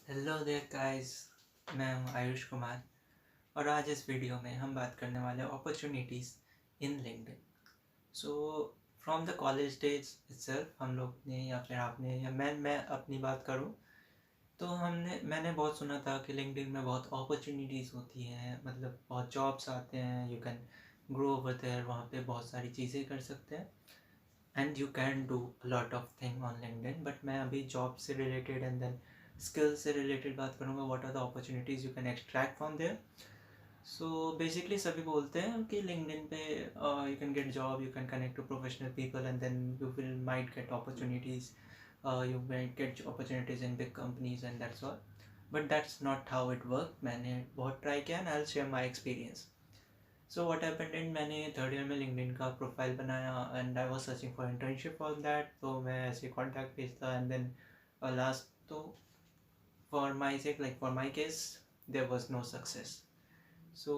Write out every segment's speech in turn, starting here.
Hello there guys, मैं हूं आयुष कुमार और आज इस वीडियो में हम बात करने वाले हैं opportunities in LinkedIn. So from the college days itself हम लोग ने या फिर आपने या मैं अपनी बात करूं तो मैंने बहुत सुना था कि लिंक्डइन में बहुत अपॉर्चुनिटीज़ होती हैं, मतलब बहुत जॉब्स आते हैं, you can grow over there, वहाँ पे बहुत सारी चीज़ें कर सकते हैं and you can do lot of thing on LinkedIn. But मैं अभी जॉब से रिलेटेड एंड देन स्किल से रिलेटेड बात करूँगा, what are the opportunities you can extract from there. So basically सभी बोलते हैं कि लिंक्डइन पे you can get job, you can connect to professional people and then you will might get opportunities, you might get opportunities in big companies and that's all, but that's not how it worked. मैंने बहुत try किया and I'll share my experience. So what happened in, मैंने third year में LinkedIn का profile बनाया and I was searching for internship on that, तो मैं ऐसे कॉन्टैक्ट भेजता एंड देन लास्ट तो for my sake, like for my case, there was no success. So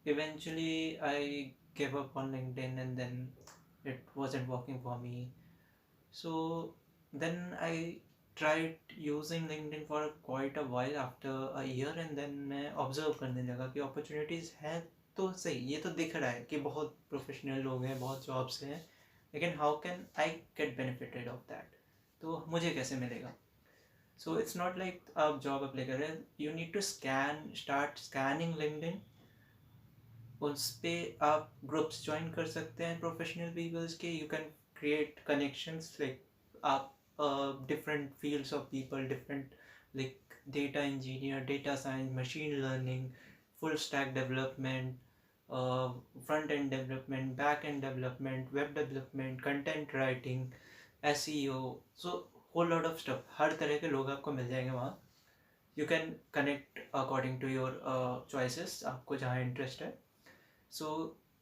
eventually I gave up on LinkedIn and then it wasn't working for me. So then I tried using LinkedIn for quite a while after a year and then मैं observe करने लगा कि opportunities हैं तो सही, ये तो दिख रहा है कि बहुत प्रोफेशनल लोग हैं, बहुत जॉब्स हैं, लेकिन how can I get benefited of that, तो मुझे कैसे मिलेगा। सो इट्स नॉट लाइक आप जॉब अप्लाई कर रहे हैं, you need to start scanning LinkedIn. उस पर आप ग्रुप्स ज्वाइन कर सकते हैं प्रोफेशनल पीपल्स के, you can create connections, like आप different fields of people, different like data engineer, data science, machine learning, full stack development, front end development, back end development, web development, content writing, SEO, so whole lot of stuff, हर तरह के लोग आपको मिल जाएंगे वहाँ। You can connect according to your choices, आपको जहाँ इंटरेस्ट है। सो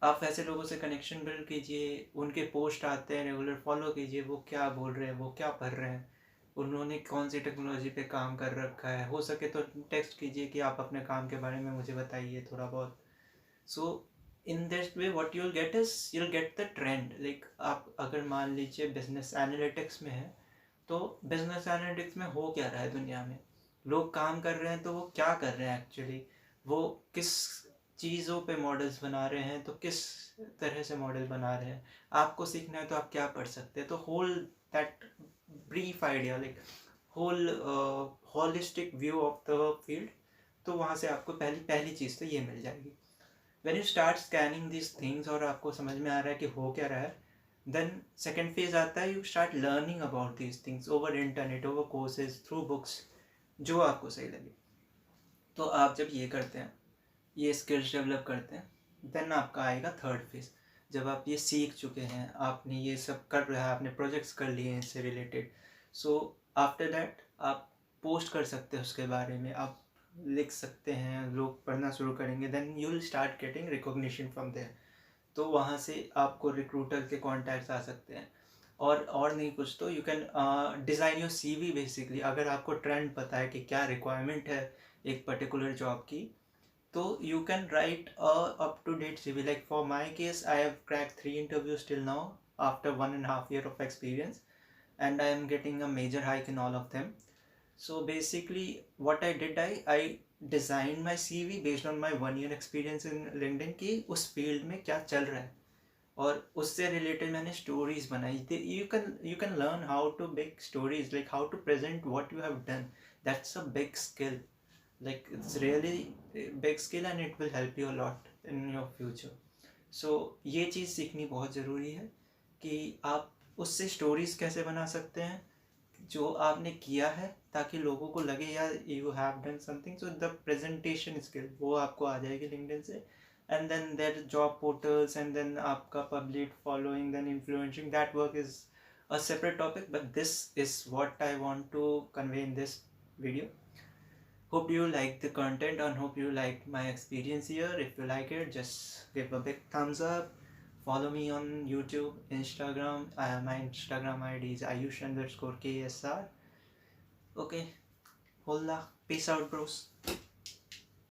आप ऐसे लोगों से कनेक्शन बिल्ड कीजिए, उनके पोस्ट आते हैं रेगुलर, फॉलो कीजिए, वो क्या बोल रहे हैं, वो क्या पढ़ रहे हैं, उन्होंने कौन सी टेक्नोलॉजी पे काम कर रखा है, हो सके तो टेक्स्ट कीजिए कि आप अपने काम के बारे में मुझे बताइए थोड़ा बहुत। So in this way what you'll get is you'll get the trend. Like आप अगर मान लीजिए बिजनेस एनालिटिक्स में है, तो बिजनेस एनालिटिक्स में हो क्या रहा है दुनिया में, लोग काम कर रहे हैं तो वो क्या कर रहे हैं एक्चुअली, वो किस चीज़ों पे मॉडल्स बना रहे हैं, तो किस तरह से मॉडल बना रहे हैं, आपको सीखना है तो आप क्या पढ़ सकते हैं। तो whole that brief idea, like whole holistic view of the field, तो वहाँ से आपको पहली पहली चीज़ तो ये मिल जाएगी। When you start scanning this things और आपको समझ में आ रहा है कि हो क्या रहा है, देन सेकेंड फेज आता है, you start learning about these things over internet, over courses, through books, जो आपको सही लगे। तो आप जब ये करते हैं, ये स्किल्स डेवलप करते हैं, देन आपका आएगा थर्ड फेज। जब आप ये सीख चुके हैं, आपने ये सब कर रहा है, आपने प्रोजेक्ट्स कर लिए हैं इससे रिलेटेड, सो आफ्टर दैट आप पोस्ट कर सकते हैं उसके बारे में, आप लिख सकते हैं, लोग पढ़ना शुरू करेंगे, then you will start getting recognition from there. तो वहाँ से आपको रिक्रूटर के कॉन्टैक्ट्स आ सकते हैं, और नहीं कुछ तो you can design your CV basically. अगर आपको ट्रेंड पता है कि क्या रिक्वायरमेंट है एक पर्टिकुलर जॉब की, तो you can write up to date CV। Like for my case, I have crack 3 interviews till now after 1.5 year of experience and I am getting a major hike in all of them. So basically what I did, I designed my CV based on my 1 year experience in LinkedIn कि उस field में क्या चल रहा है, और उससे related मैंने स्टोरीज बनाई थी। You can learn how to make stories, like how to present what you have done. That's a big skill, like it's really a big skill and it will help you a lot in your future. So ये चीज़ सीखनी बहुत ज़रूरी है कि आप उससे stories कैसे बना सकते हैं जो आपने किया है, ताकि लोगों को लगे यार you have done something. So the presentation skill वो आपको आ जाएगी लिंक्डइन से, and then their job portals, and then आपका public following, then influencing, that work is a separate topic, but this is what I want to convey in this video. Hope you like the content and hope you like my experience here. If you like it, just give a big thumbs up. Follow me on YouTube, Instagram. My Instagram ID is ayush_ksr. Okay, hola, peace out, bros.